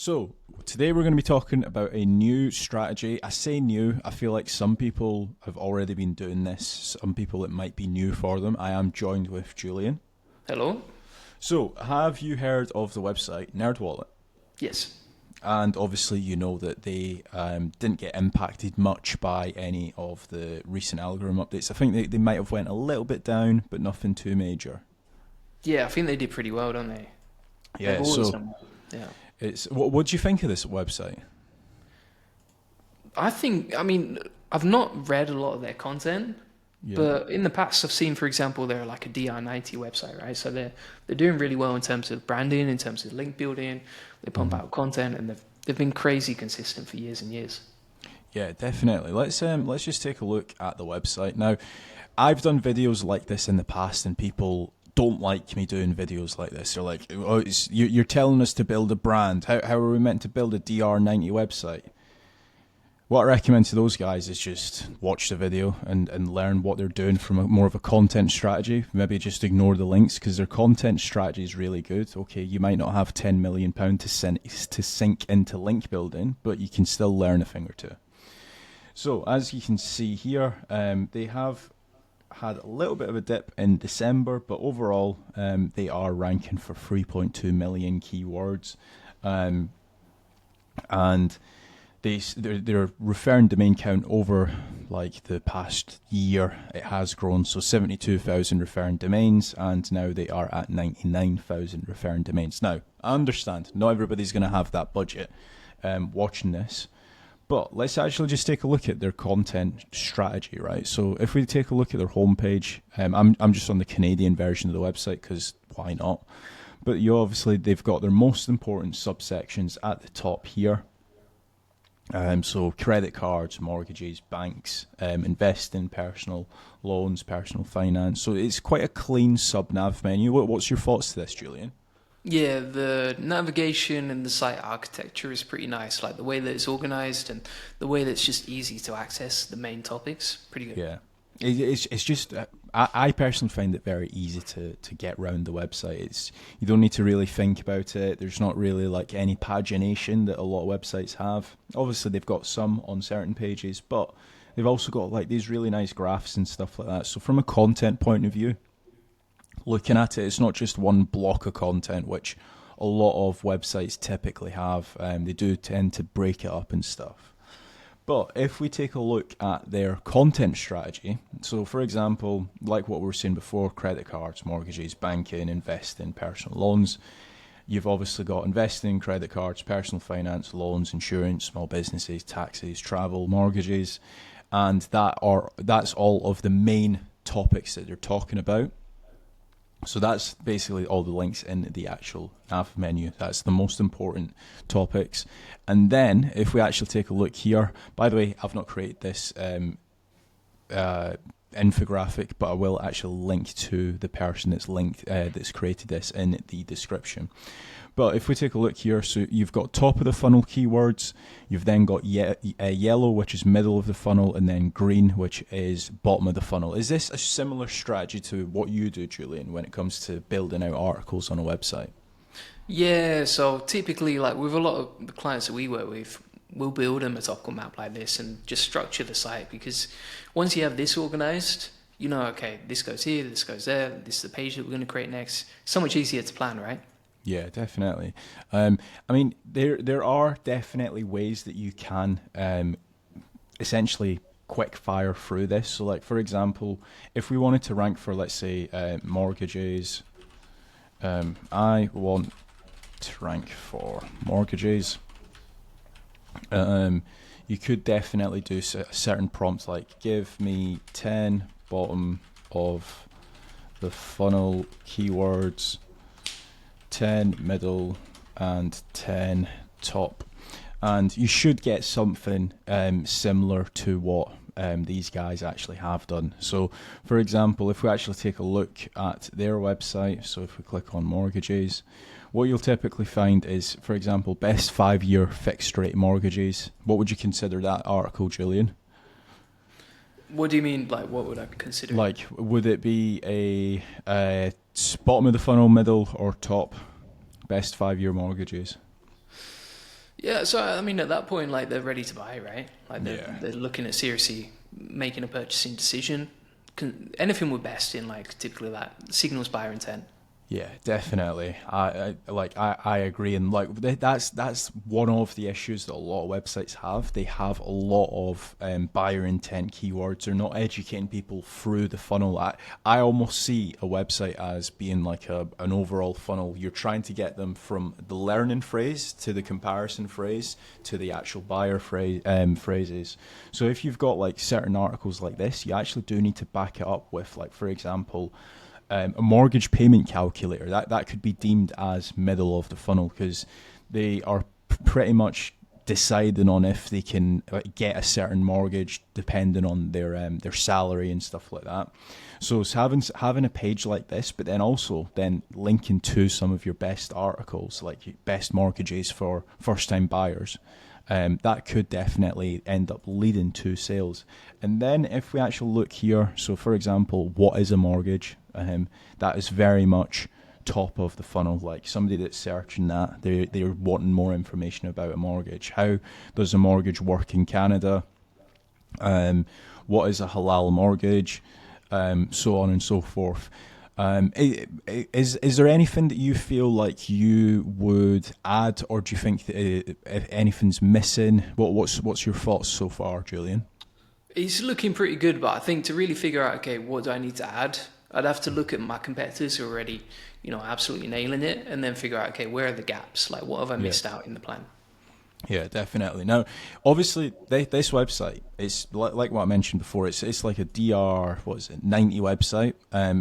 So, today we're going to be talking about a new strategy. I say new, I feel like some people have already been doing this, some people it might be new for them. I am joined with Julian. Hello? So, have you heard of the website NerdWallet? Yes. And obviously, you know that they didn't get impacted much by any of the recent algorithm updates. I think they might have went a little bit down, but nothing too major. Yeah, I think they did pretty well, don't they? They've Yeah, always so done well. Yeah. it's what do you think of this website? I've not read a lot of their content, Yeah. but in the past I've seen, for example, they're like a DR90 website, right? So they're doing really well in terms of branding, in terms of link building. They pump out content, and they've been crazy consistent for years and years. Yeah, definitely. Let's just take a look at the website. Now, I've done videos like this in the past, and people don't like me doing videos like this. They're like, "Oh, you're telling us to build a brand. How are we meant to build a DR90 website?" What I recommend to those guys is just watch the video and learn what they're doing from more of a content strategy. Maybe just ignore the links because their content strategy is really good. Okay, you might not have £10 million to sink into link building, but you can still learn a thing or two. So as you can see here, they have had a little bit of a dip in December, but overall they are ranking for 3.2 million keywords, and their referring domain count over like the past year, it has grown. So 72,000 referring domains, and now they are at 99,000 referring domains. Now, I understand not everybody's going to have that budget watching this, but let's actually just take a look at their content strategy, right? So if we take a look at their homepage, I'm just on the Canadian version of the website because why not? But they've got their most important subsections at the top here. So credit cards, mortgages, banks, investing, personal loans, personal finance. So it's quite a clean sub-nav menu. What's your thoughts to this, Julian? Yeah, the navigation and the site architecture is pretty nice. Like the way that it's organized and the way that it's just easy to access the main topics. Pretty good. Yeah. It's just, I personally find it very easy to get around the website. You don't need to really think about it. There's not really like any pagination that a lot of websites have. Obviously, they've got some on certain pages, but they've also got like these really nice graphs and stuff like that. So from a content point of view, looking at it, it's not just one block of content, which a lot of websites typically have. They do tend to break it up and stuff. But if we take a look at their content strategy, so for example, like what we were saying before, credit cards, mortgages, banking, investing, personal loans, you've obviously got investing, credit cards, personal finance, loans, insurance, small businesses, taxes, travel, mortgages, and that's all of the main topics that they're talking about. So that's basically all the links in the actual nav menu. That's the most important topics. And then if we actually take a look here, by the way, I've not created this infographic, but I will actually link to the person that's created this in the description. But if we take a look here, so you've got top of the funnel keywords, you've then got yellow, which is middle of the funnel, and then green, which is bottom of the funnel. Is this a similar strategy to what you do, Julian, when it comes to building out articles on a website? Yeah, so typically, like with a lot of the clients that we work with, we'll build them a topical map like this and just structure the site, because once you have this organized, you know, okay, this goes here, this goes there, this is the page that we're going to create next. So much easier to plan, right? Yeah, definitely. I mean, there are definitely ways that you can essentially quick fire through this. So, like for example, if we wanted to rank for, let's say, mortgages, I want to rank for mortgages. You could definitely do a certain prompt like give me 10 bottom of the funnel keywords, 10 middle, and 10 top, and you should get something similar to what these guys actually have done. So for example, if we actually take a look at their website, so if we click on mortgages, what you'll typically find is, for example, best 5-year fixed rate mortgages. What would you consider that article, Julian? What do you mean, like what would I consider? Like, would it be a bottom of the funnel, middle, or top? Best 5-year mortgages. Yeah, so I mean, at that point, like they're ready to buy, right? Like Yeah. they're looking at seriously making a purchasing decision. Anything with best in like typically that signals buyer intent. Yeah, definitely. I agree, and like that's one of the issues that a lot of websites have. They have a lot of buyer intent keywords. They're not educating people through the funnel. I almost see a website as being like an overall funnel. You're trying to get them from the learning phrase to the comparison phrase to the actual buyer phrases. So if you've got like certain articles like this, you actually do need to back it up with, like, for example, a mortgage payment calculator. That could be deemed as middle of the funnel, because they are pretty much deciding on if they can get a certain mortgage depending on their salary and stuff like that. So it's having a page like this, but then also then linking to some of your best articles, like best mortgages for first time buyers. That could definitely end up leading to sales. And then if we actually look here, so for example, what is a mortgage? That is very much top of the funnel. Like somebody that's searching that, they're wanting more information about a mortgage. How does a mortgage work in Canada? What is a halal mortgage? So on and so forth. Is there anything that you feel like you would add, or do you think that if anything's missing? What's your thoughts so far, Julian? It's looking pretty good, but I think to really figure out, okay, what do I need to add? I'd have to look at my competitors who are already, absolutely nailing it, and then figure out, okay, where are the gaps? Like, what have I missed out in the plan? Yeah, definitely. Now, obviously, this website is like what I mentioned before. It's like a DR, what is it, 90 website.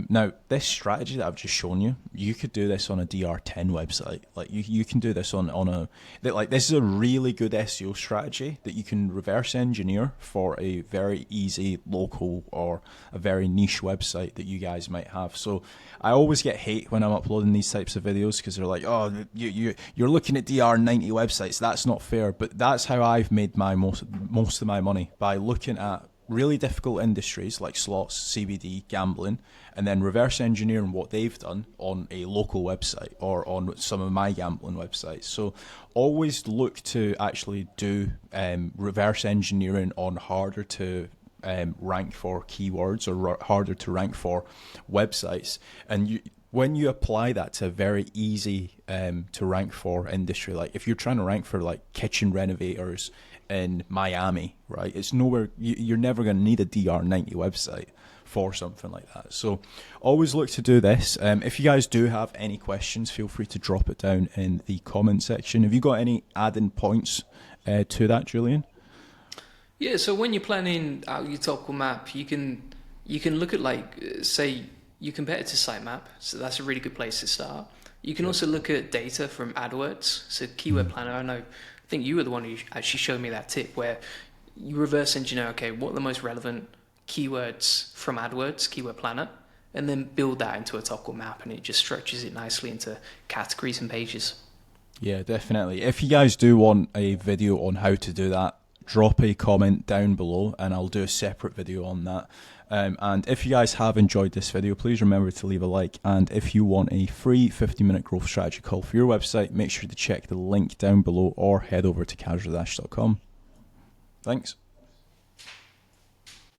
Now, this strategy that I've just shown you, you could do this on a DR10 website. Like you can do this on a like this is a really good SEO strategy that you can reverse engineer for a very easy local or a very niche website that you guys might have. So I always get hate when I'm uploading these types of videos because they're like, oh, you're looking at DR90 websites. That's not fair. But that's how I've made my most of my money, by looking at really difficult industries like slots, CBD, gambling, and then reverse engineering what they've done on a local website or on some of my gambling websites. So always look to actually do reverse engineering on harder to rank for keywords or harder to rank for websites. And when you apply that to a very easy to rank for industry, like if you're trying to rank for like kitchen renovators in Miami, right? It's nowhere. You're never going to need a DR90 website for something like that. So always look to do this. If you guys do have any questions, feel free to drop it down in the comment section. Have you got any adding points to that, Julian? Yeah, so when you're planning out your topical map, you can look at like say your competitor sitemap. So that's a really good place to start. You can also look at data from AdWords. So Keyword Planner, I think you were the one who actually showed me that tip where you reverse engineer, okay, what are the most relevant keywords from AdWords, Keyword Planner, and then build that into a topical map, and it just structures it nicely into categories and pages. Yeah, definitely. If you guys do want a video on how to do that, drop a comment down below and I'll do a separate video on that. And if you guys have enjoyed this video, please remember to leave a like. And if you want a free 50-minute growth strategy call for your website, make sure to check the link down below or head over to casualdash.com. Thanks.